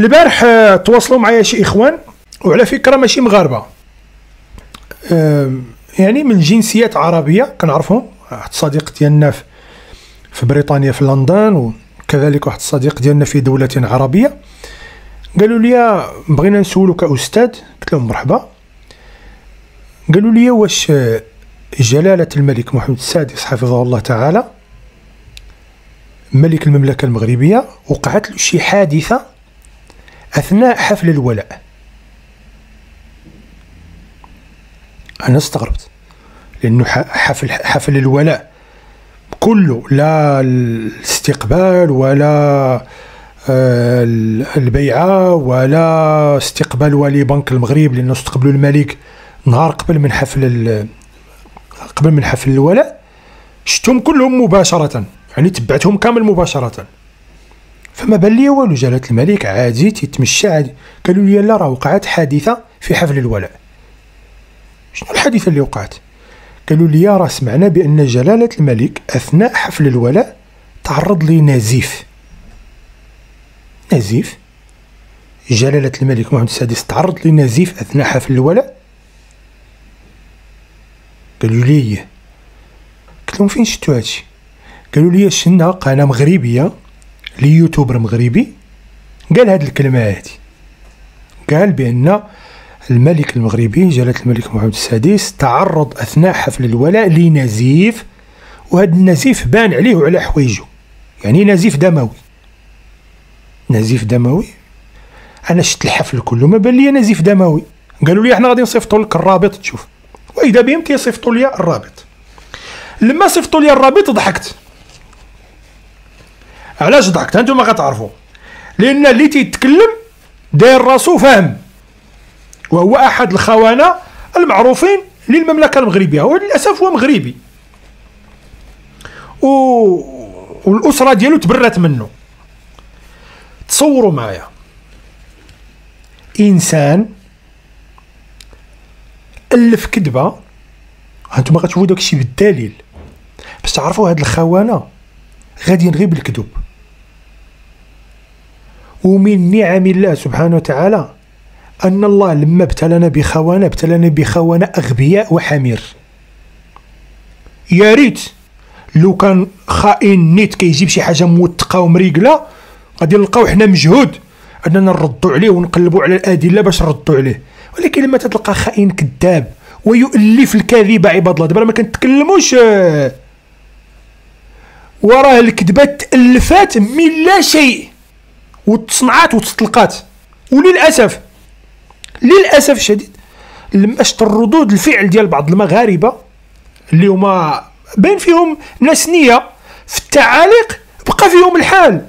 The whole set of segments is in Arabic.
البارح تواصلوا معايا شي اخوان، وعلى فكره ماشي مغاربه، يعني من جنسيات عربيه كنعرفهم. واحد صديق ديالنا في بريطانيا في لندن، وكذلك واحد الصديق ديالنا في دوله عربيه. قالوا لي بغينا نسولك استاذ. قلت لهم مرحبا. قالوا لي واش جلاله الملك محمد السادس حفظه الله تعالى ملك المملكه المغربيه وقعت له شي حادثه اثناء حفل الولاء؟ انا استغربت، لانه حفل الولاء كله، لا الاستقبال ولا البيعه ولا استقبال ولي بنك المغرب، لانه استقبلوا الملك نهار قبل من حفل الولاء. شفتهم كلهم مباشره، يعني تبعتهم كامل مباشره، فما بان لي والو. جلاله الملك عادي تيتمشى عادي. قالوا لي لا، راه وقعت حادثه في حفل الولاء. شنو الحادثه اللي وقعت؟ قالوا لي راه سمعنا بان جلاله الملك اثناء حفل الولاء تعرض لنزيف. نزيف؟ جلاله الملك محمد السادس تعرض لنزيف اثناء حفل الولاء؟ قالوا لي قلت لهم فين شفتوا هادشي؟ قالوا لي شفنا قناه مغربيه ليوتيوبر مغربي قال هاد الكلمه هادي، قال بان الملك المغربي جلاله الملك محمد السادس تعرض اثناء حفل الولاء لنزيف، وهذا النزيف بان عليه وعلى حوايجه، يعني نزيف دموي. نزيف دموي؟ انا شفت الحفل كله ما بان لي نزيف دموي. قالوا لي احنا غادي نصيفطوا لك الرابط تشوف. واذا بهم تيصيفطوا لي الرابط. لما صيفطوا لي الرابط ضحكت. علاش ضحكت؟ هانتوما غتعرفوا. لان اللي تيتكلم داير راسو فاهم، وهو احد الخونه المعروفين للمملكه المغربيه، وللاسف هو مغربي، والاسره ديالو تبرات منه. تصوروا معايا انسان الف كذبه، هانتوما غتشوفوا داكشي بالدليل باش تعرفوا هاد الخونه غاديين غير بالكذب. ومن نعم الله سبحانه وتعالى أن الله لما ابتلنا بخونة أغبياء وحمير. يا ريت لو كان خائن نيت كيجيب شي حاجة موثقة ومريقلة غادي نلقاو حنا مجهود أننا نردوا عليه ونقلبوا على الأدلة باش نردوا عليه، ولكن لما تلقى خائن كذاب ويؤلف الكذب عباد الله، دابا ما كنتكلموش وراه الكذبة تألفات من لا شيء وتصنعات وتطلقات. وللأسف الشديد لما شفت الردود الفعل ديال بعض المغاربه اللي هما باين فيهم ناس نيه في التعاليق، بقى فيهم الحال.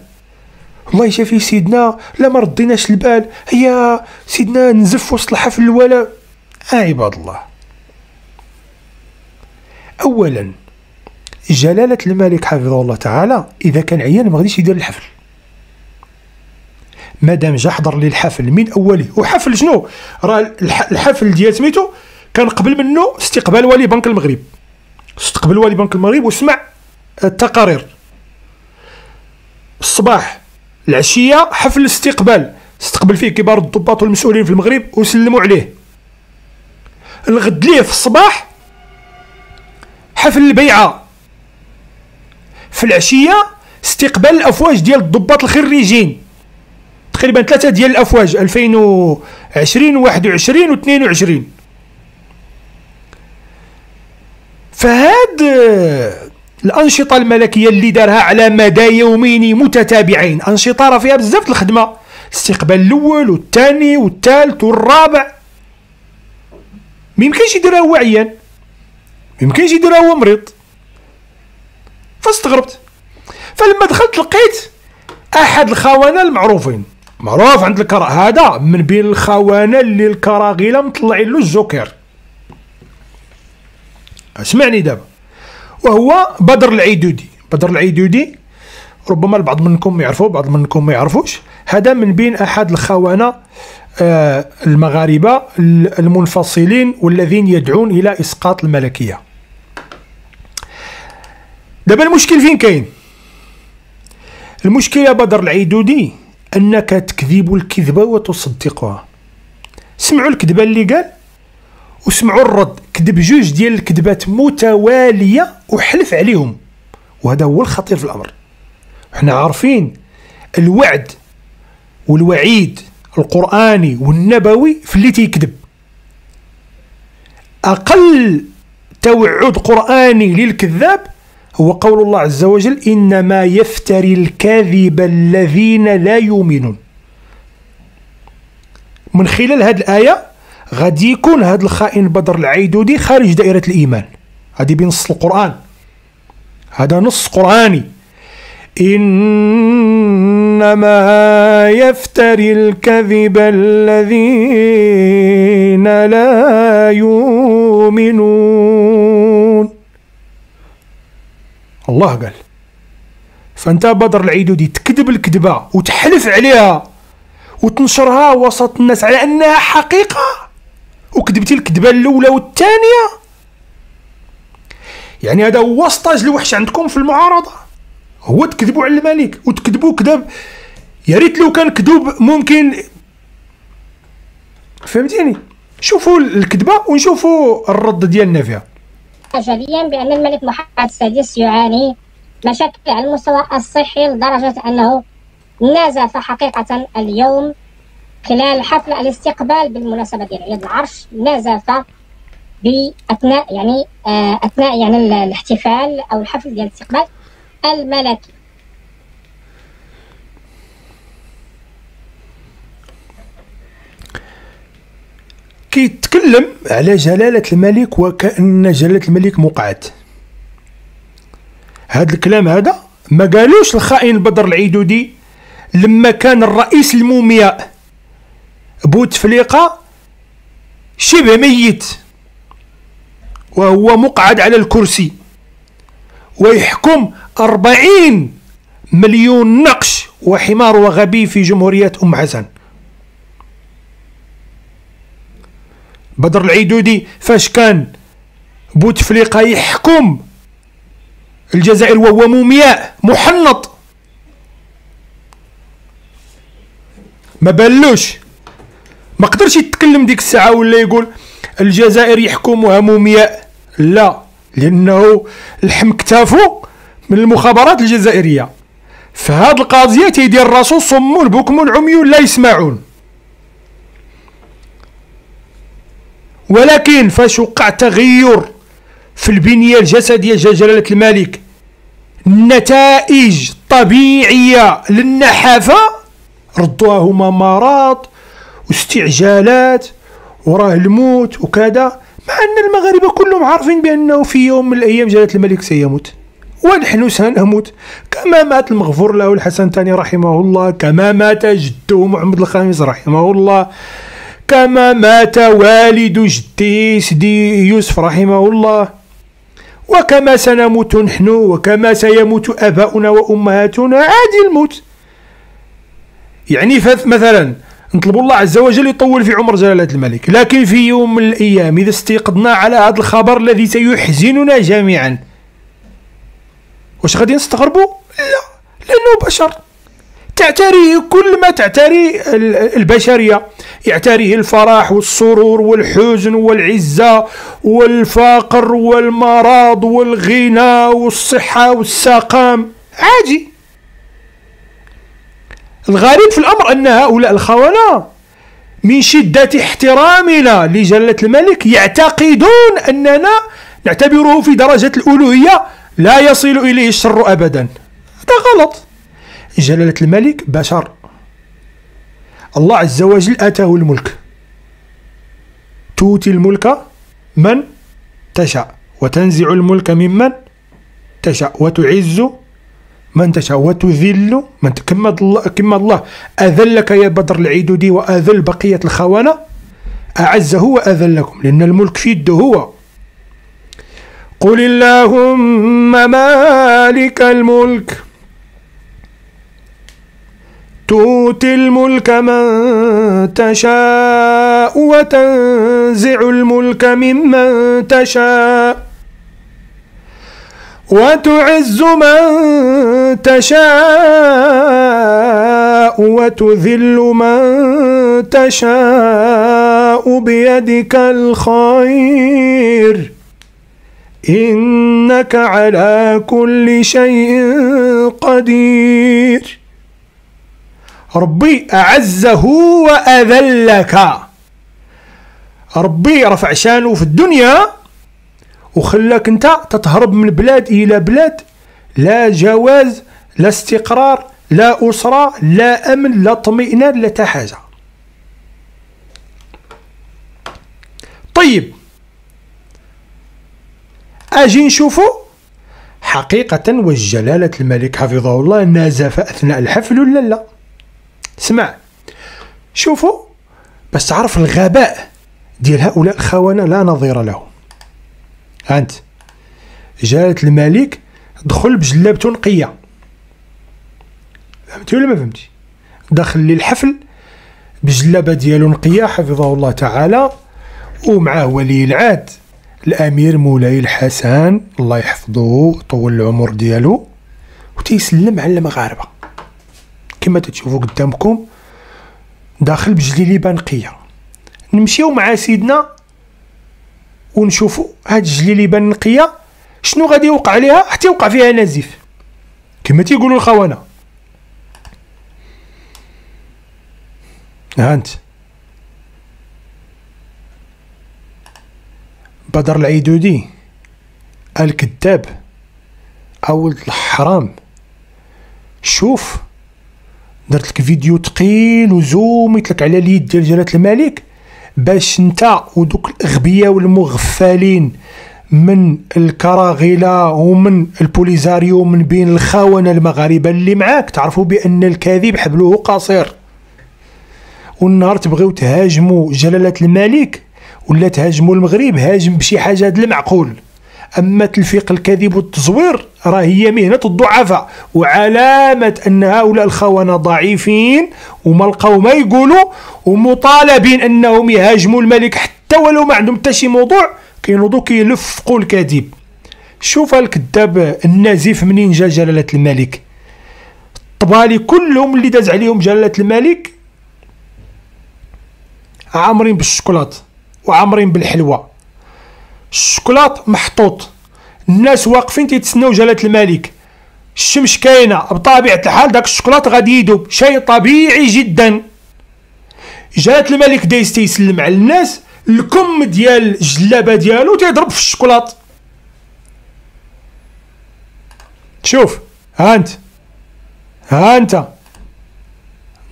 والله شافي سيدنا لا ما رديناش البال، هي سيدنا نزف وسط الحفل الولاء. عباد الله، اولا جلاله الملك حفظه الله تعالى اذا كان عيان ما غاديش يدير الحفل، مادام جا حضر لي الحفل من اوله. وحفل شنو؟ راه الحفل ديال سميتو كان قبل منه استقبال ولي بنك المغرب، استقبل ولي بنك المغرب وسمع التقارير. الصباح العشيه حفل الاستقبال، استقبل فيه كبار الضباط والمسؤولين في المغرب وسلموا عليه. الغد ليه في الصباح حفل البيعه، في العشيه استقبال الافواج ديال الضباط الخريجين، تقريبا 3 ديال الافواج 2020 و21 و22. فهاد الانشطه الملكيه اللي دارها على مدى يومين متتابعين، انشطه راه فيها بزاف الخدمه، الاستقبال الاول والثاني والثالث والرابع، ميمكنش يديرها هو عيان، ميمكنش يديرها هو مريض. فاستغربت. فلما دخلت لقيت احد الخونه المعروفين، معروف عند الكرا، هذا من بين الخونه اللي الكراغيله مطلعين له الجوكر. اسمعني دابا، وهو بدر العيدودي. بدر العيدودي ربما البعض منكم يعرفوا، بعض منكم ما يعرفوش. هذا من بين احد الخونه المغاربه المنفصلين والذين يدعون الى اسقاط الملكيه. دابا المشكل فين كاين؟ المشكله بدر العيدودي أنك تكذب الكذبة وتصدقها. سمعوا الكذبة اللي قال وسمعوا الرد، كذب جوج ديال الكذبات متوالية وحلف عليهم، وهذا هو الخطير في الأمر. احنا عارفين الوعد والوعيد القرآني والنبوي في اللي تيكذب. أقل توعد قرآني للكذاب هو قول الله عز وجل: إنما يفتري الكذب الذين لا يؤمنون. من خلال هذه الآية غادي يكون هذا الخائن بدر العيدودي خارج دائرة الإيمان، هذه بنص القرآن، هذا نص قرآني. إنما يفتري الكذب الذين لا يؤمنون، الله قال. فأنت بدر العيدودي تكذب الكذبة وتحلف عليها وتنشرها وسط الناس على أنها حقيقة، وكذبتي الكذبة الأولى والثانية. يعني هذا هو سطاج الوحش عندكم في المعارضة، هو تكذبوا على الملك وتكذبوا كذب. يا ريت لو كان كذوب ممكن، فهمتيني؟ شوفوا الكذبة ونشوفوا الرد ديالنا فيها. جليا بأن الملك محمد السادس يعاني مشاكل على المستوى الصحي لدرجة أنه نزف حقيقة اليوم خلال حفل الاستقبال بالمناسبة ديال عيد العرش. نزف أثناء الاحتفال أو الحفل ديال الاستقبال الملكي. كيتكلم على جلالة الملك وكأن جلالة الملك مقعد. هذا الكلام هذا ما قالوش الخائن بدر العيدودي لما كان الرئيس المومياء بوتفليقة شبه ميت وهو مقعد على الكرسي ويحكم 40 مليون نقش وحمار وغبي في جمهورية أم حسن. بدر العيدودي فاش كان بوتفليقة يحكم الجزائر وهو مومياء محنط ما بالوش، ما قدرش يتكلم ديك الساعة ولا يقول الجزائر يحكمها مومياء، لا، لأنه لحم كتافو من المخابرات الجزائرية. فهاد القضية تيدير راسو صم بكم عمي لا يسمعون. ولكن فاش وقع تغير في البنية الجسدية جلالة الملك، نتائج طبيعية للنحافة، ردوها هما مرض واستعجالات وراه الموت وكذا، مع أن المغاربة كلهم عارفين بأنه في يوم من الأيام جلالة الملك سيموت ونحن سنموت، كما مات المغفور له الحسن الثاني رحمه الله، كما مات جده محمد الخامس رحمه الله، كما مات والد جدي سيدي يوسف رحمه الله، وكما سنموت نحن، وكما سيموت آباؤنا وأمهاتنا، عادي الموت. يعني مثلا نطلب الله عز وجل يطول في عمر جلالة الملك، لكن في يوم من الأيام إذا استيقظنا على هذا الخبر الذي سيحزننا جميعا، واش غادي نستغربوا؟ لا، لأنه بشر تعتريه كل ما تعتري البشرية، يعتريه الفرح والسرور والحزن والعزة والفقر والمرض والغنى والصحة والسقام، عادي. الغريب في الأمر أن هؤلاء الخونة من شدة احترامنا لجلالة الملك يعتقدون أننا نعتبره في درجة الألوهية لا يصل إليه الشر أبدا. هذا غلط. جلالة الملك بشر، الله عز وجل آتاه الملك، تؤتي الملك من تشاء وتنزع الملك ممن تشاء وتعز من تشاء وتذل من كما الله أذلك يا بدر العيدودي وأذل بقية الخونة، أعزه وأذلكم، لأن الملك في يده هو. قل اللهم مالك الملك تؤتي الملك من تشاء وتنزع الملك ممن تشاء وتعز من تشاء وتذل من تشاء بيدك الخير إنك على كل شيء قدير. ربي أعزه وأذلك، ربي رفع شانه في الدنيا وخلاك انت تتهرب من بلاد إلى بلاد، لا جواز، لا استقرار، لا أسرة، لا أمن، لا اطمئنان، لا تا حاجة. طيب أجي نشوفو حقيقة واش جلالة الملك حفظه الله نازف أثناء الحفل ولا لا. اسمع، شوفوا باش تعرف الغباء ديال هؤلاء الخونة لا نظير له. أنت جلالة الملك دخل بجلابته نقية، فهمتي ولا ما فهمتي؟ دخل للحفل بجلابة ديالو نقية حفظه الله تعالى، ومعاه ولي العهد الأمير مولاي الحسن الله يحفظه طول العمر ديالو، وتيسلم على المغاربة كما تتشوفوا قدامكم داخل بجليليبة نقية. نمشيو مع سيدنا ونشوفوا هاد الجليليبة النقية شنو غادي يوقع عليها حتى يوقع فيها نزيف كما تيقولوا الخونة. هانت بدر العيدودي الكذاب او الحرام، شوف درت لك فيديو ثقيل وزوميت لك على اليد ديال جلالة الملك باش انت ودوك الاغبياء والمغفلين من الكراغيله ومن البوليزاريو من بين الخونه المغاربه اللي معاك تعرفوا بان الكاذب حبله قصير. والنهار تبغيو تهاجموا جلالة الملك ولا تهاجموا المغرب، هاجم بشي حاجه د المعقول. اما تلفيق الكذب والتزوير راه هي مهنه الضعفاء، وعلامه ان هؤلاء الخونه ضعيفين وما لقاو ما يقولوا ومطالبين انهم يهاجموا الملك حتى ولو ما عندهم حتى شي موضوع كينوضوا كيلفقوا الكذب. شوف الكذاب النازف منين جا جلاله الملك. الطبالي كلهم اللي داز عليهم جلاله الملك عامرين بالشوكولات وعامرين بالحلوى. الشوكولات محطوط، الناس واقفين تيتسناو جلاله الملك، الشمس كاينه، بطبيعه الحال داك الشوكولات غادي يذوب، شيء طبيعي جدا. جلاله الملك دايز تيسلم على الناس، الكم ديال الجلابه ديالو تيضرب في الشوكولات. شوف ها انت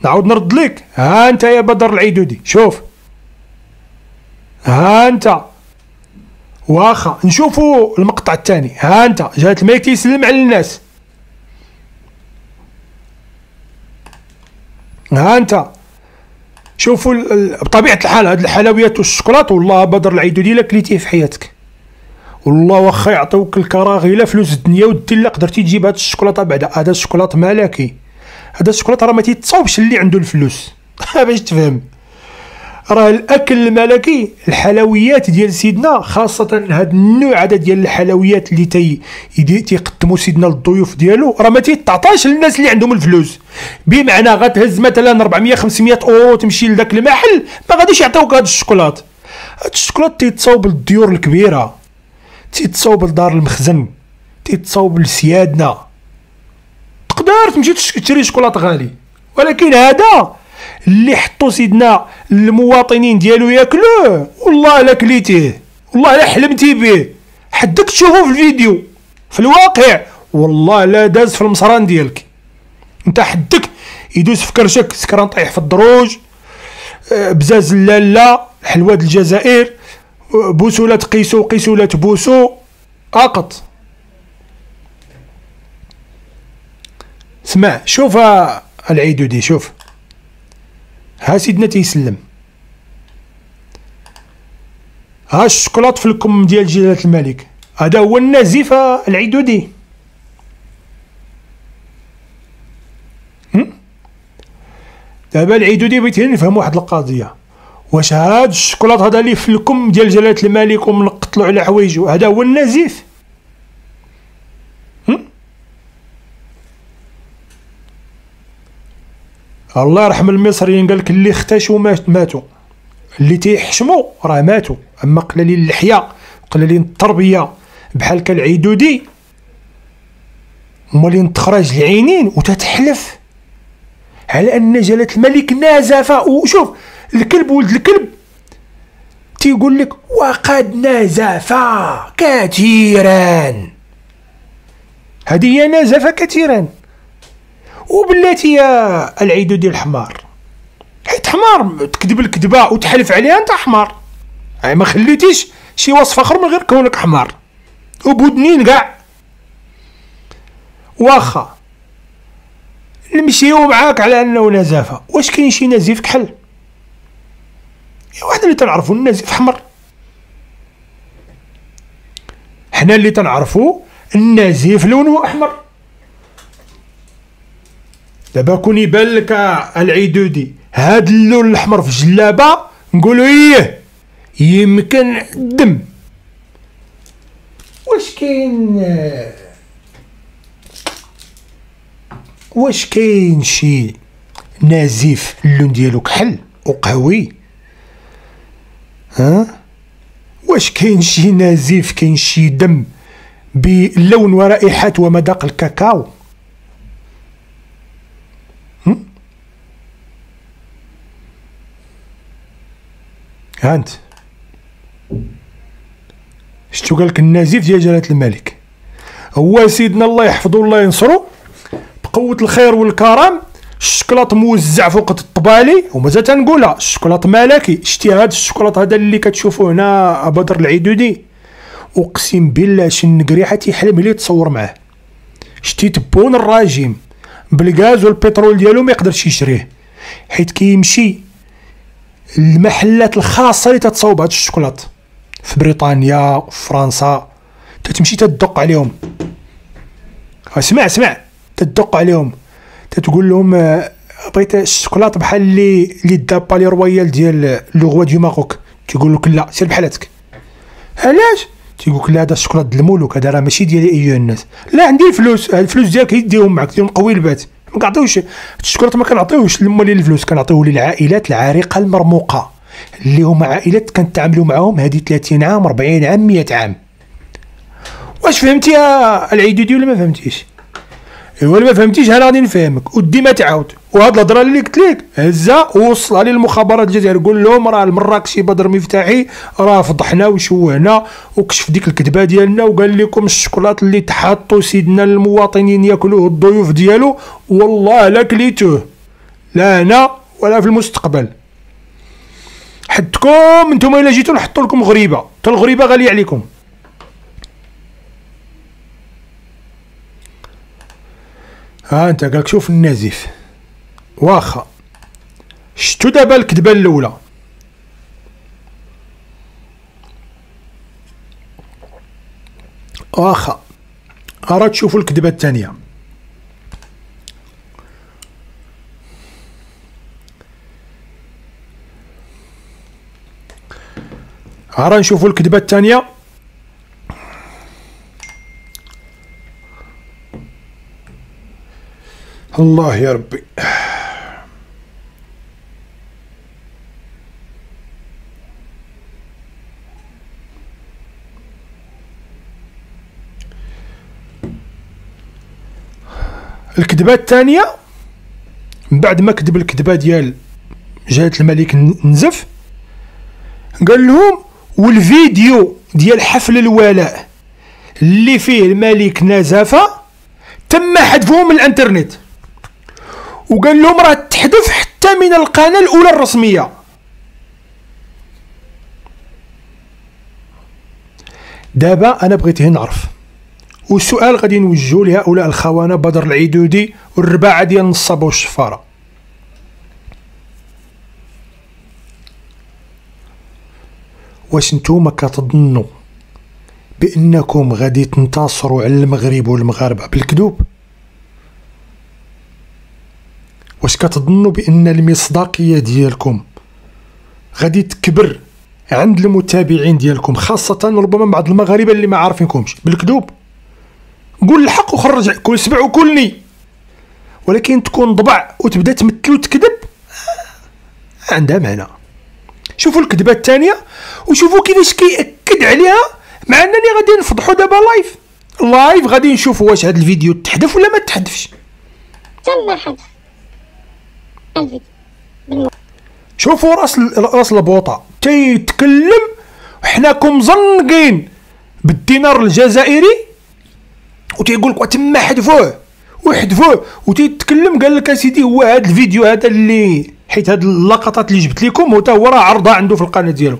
نعاود نرد لك، ها انت يا بدر العيدودي، شوف ها انت واخا نشوفوا المقطع الثاني. ها انت جلاله الملك تيسلم على الناس، ها انت شوفوا بطبيعه الحال هاد الحلويات والشوكولات والله بدر العيدودي الا كليتيه في حياتك والله واخا يعطيوك الكراغيله فلوس الدنيا ودي الا قدرتي تجيب هاد الشوكولاته بعدا. هذا الشوكولاط ملكي، هذا الشوكولاط راه ما تيتصاوبش اللي عنده الفلوس باش تفهم. راه الاكل الملكي الحلويات ديال سيدنا، خاصه هاد النوع هذا ديال الحلويات اللي تيقدموا سيدنا للضيوف ديالو، راه ما تيتعطاش للناس اللي عندهم الفلوس. بمعنى غتهز مثلا 400 500 اورو تمشي لذاك المحل ما غاديش يعطيوك هاد الشوكولات. هاد الشوكولات تيتصاوب للديور الكبيره، تيتصاوب لدار المخزن، تيتصاوب لسيادنا. تقدر تمشي تشري شوكولات غالي، ولكن هذا اللي حطوا سيدنا المواطنين ديالو ياكلوه والله لا كليتيه، والله لا حلمتي به. حدك تشوفه في الفيديو، في الواقع والله لا داز في المصران ديالك. انت حدك يدوز في كرشك سكران طايح في الدروج، بزاز اللاله، حلوى الجزائر، بوسو لا تقيسو قيسو لا تبوسو اقط. اسمع شوف العيدودي، شوف ها سيدنا تيسلم، ها الشوكولات في الكم ديال جلالة الملك، هذا هو النازف العيدودي. دابا العيدودي بغيت نفهم واحد القضيه، واش هاد الشوكولات هذا اللي في الكم ديال جلالة الملك ومنقطلو على حوايجو هذا هو النازف؟ الله يرحم المصريين قال لك اللي اختشوا ماتوا، اللي تيحشموا راه ماتوا. اما قلالين اللحيه وقلالين التربيه بحال كالعيدودي مالين تخرج العينين وتتحلف على ان جلاله الملك نازف. وشوف الكلب ولد الكلب تيقول لك وقد نزف كثيرا، هذه هي نزف كثيرا. وبلاتي يا العيدودي الحمار، حيت حمار تكذب الكذبه وتحلف عليها انت حمار، يعني ما خليتيش شي وصف اخر من غير كونك حمار. وبودنين كاع واخا نمشيو معاك على انه نزافه، واش كاين شي نزيف كحل؟ واحد اللي تنعرفو النزيف حمر، حنا اللي تنعرفو النزيف لونه احمر. دابا كون يبان لك العيدودي هاد اللون الاحمر في الجلابه نقولوا ايه يمكن الدم. واش كاين شي نزيف اللون ديالو كحل وقهوي؟ ها واش كاين شي نزيف كاين شي دم بلون ورائحه ومذاق الكاكاو؟ هانت شتو قالك النزيف ديال جلالة الملك هو سيدنا الله يحفظه الله ينصرو بقوة الخير والكرم الشكلاط موزع فوق الطبالي. ومازال تنقولها الشكلاط ملكي. شتي هاد الشكلاط هذا اللي كتشوفو هنا بدر العيدودي اقسم بالله شي نقريحه تيحلم لي تصور معاه. شتي تبون الراجيم بالغاز والبترول ديالو ما يقدرش يشريه، حيت كيمشي المحلات الخاصه اللي تتصاوب هاد الشكلاط في بريطانيا وفي فرنسا، تتمشي تدق عليهم. اسمع تدق عليهم تتقول لهم بغيت الشكلاط بحال اللي دابا لي رويال ديال لو غوا دو ماروك، تيقول لك لا سير بحالاتك. علاش؟ تيقول لك لا هذا الشكلاط ديال الملوك، هذا راه ماشي ديالي ايها الناس. لا عندي الفلوس، الفلوس ديالك يديهم معك ديهم قوي البات، ما كنعطيوش الشكلاط، ما كنعطيوش لمالين الفلوس، كنعطيوه للعائلات العريقه المرموقه اللي هما عائلات كنتعاملوا معاهم هذه 30 عام 40 عام 100 عام. واش فهمتي يا العيدودي ولا ما فهمتيش؟ ايوا ما فهمتيش انا غادي نفهمك وديما تعاود. وهاد الهضره اللي قلت لك هزها ووصلها للمخابرات الجزائر، قول لهم راه المراكشي بدر مفتاحي راه فضحنا وشوهنا وكشف ديك الكذبه ديالنا وقال لكم الشكلاط اللي تحطوا سيدنا المواطنين ياكلوه الضيوف ديالو والله لا كليتوه، لا انا ولا في المستقبل. حدكم نتوما الا جيتو نحطوا لكم غريبه، حتى الغريبه غاليه عليكم. ها انت قالك شوف النزيف واخا شتو دابا الكذبه الاولى واخا راه تشوفوا الكذبه الثانيه. راه نشوفوا الكذبه الثانيه. الله يا ربي. الكذبه الثانيه من بعد ما كذب الكذبه ديال جلاله الملك نزف، قال لهم والفيديو ديال حفل الولاء اللي فيه الملك نزف تم حذفه من الانترنت، وقال لهم راه تحذف حتى من القناه الاولى الرسميه. دابا انا بغيت نعرف، والسؤال غادي نوجهو لهؤلاء الخونه بدر العيدودي والرباعه ديال النصابه والشفاره، واش نتوما كتظنوا بانكم غادي تنتصروا على المغرب والمغاربه بالكذوب؟ واش كتظنوا بان المصداقيه ديالكم غادي تكبر عند المتابعين ديالكم، خاصه ربما بعض المغاربه اللي ما عارفينكمش بالكذوب؟ قول الحق وخرج كل سبع وكلني، ولكن تكون ضبع وتبدا تمثل وتكذب عندها معنى. شوفوا الكذبه الثانيه وشوفوا كيفاش كيأكد عليها، مع انني غادي نفضحوا دابا لايف غادي نشوفوا واش هذا الفيديو تحذف ولا ما تحذفش. تم حذف الفيديو. شوفوا راس البوطه تيتكلم وحناكم مزنقين بالدينار الجزائري وتيقول لك تما حذفوه وتيتكلم قال لك اسيدي هو هذا الفيديو هذا اللي حيت هاد اللقطات اللي جبت لكم وتا هو راه عرضها عنده في القناه ديالو.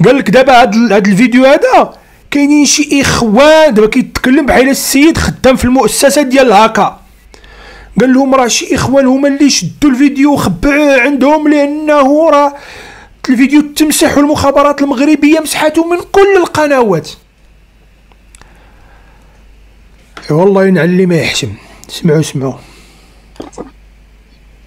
قال لك دابا هاد الفيديو هذا كاينين شي اخوان دابا كيتكلم بحال السيد خدام في المؤسسه ديال الهاكا، قال لهم راه شي اخوان هما اللي شدوا الفيديو وخبعوه عندهم لانه راه الفيديو تمسح والمخابرات المغربيه مسحته من كل القنوات. والله ينعل ما يحشم. اسمعوا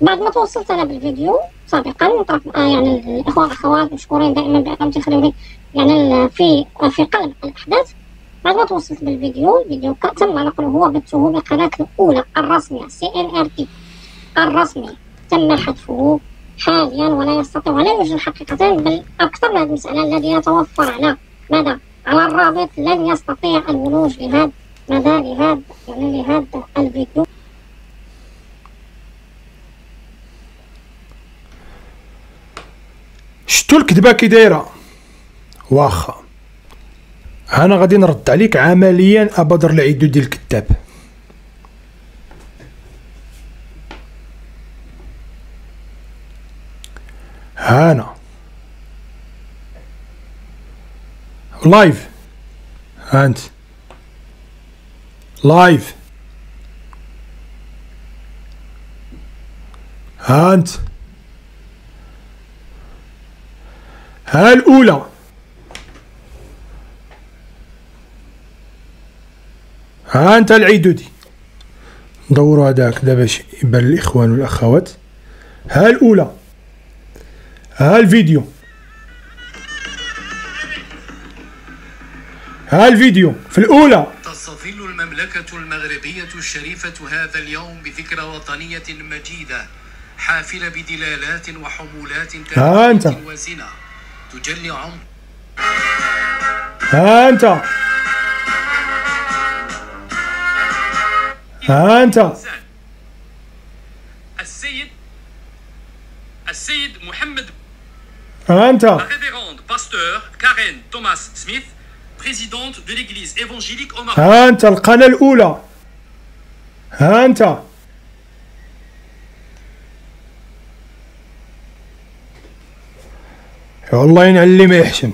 بعد ما توصلت انا بالفيديو سابقا يعني الاخوه والاخوات مشكورين دائما بانهم تخلوني يعني في قلب الاحداث. بعد ما توصلت بالفيديو، الفيديو تم نقله وبثه بقناه الاولى الرسميه CNRT الرسمي، تم حذفه حاليا ولا يستطيع ولا يوجد حقيقه، بل اكثر من هذه المساله الذي يتوفر على ماذا؟ على الرابط لن يستطيع الولوج لهذا الفيديو. شتو الكذبه كي دايره؟ واخا انا غادي نرد عليك عمليا ابدر العيدو ديال الكذاب. هانا لايف، هانت لايف، هانت ها الأولى، ها أنت العيدودي. ندورو هداك دابا باش يبان الإخوان والأخوات. ها الأولى، ها الفيديو، ها الفيديو في الأولى. تستظل المملكة المغربية الشريفة هذا اليوم بذكرى وطنية مجيدة حافلة بدلالات وحمولات تاريخية وزنة تجلي عمق. ها أنت، ها أنت السيد محمد، ها أنت la révérende pasteur Karen Thomas Smith, présidente de l'église évangélique au Maroc. ها أنت القناة الأولى، ها أنت والله ينعل اللي ما يحشم.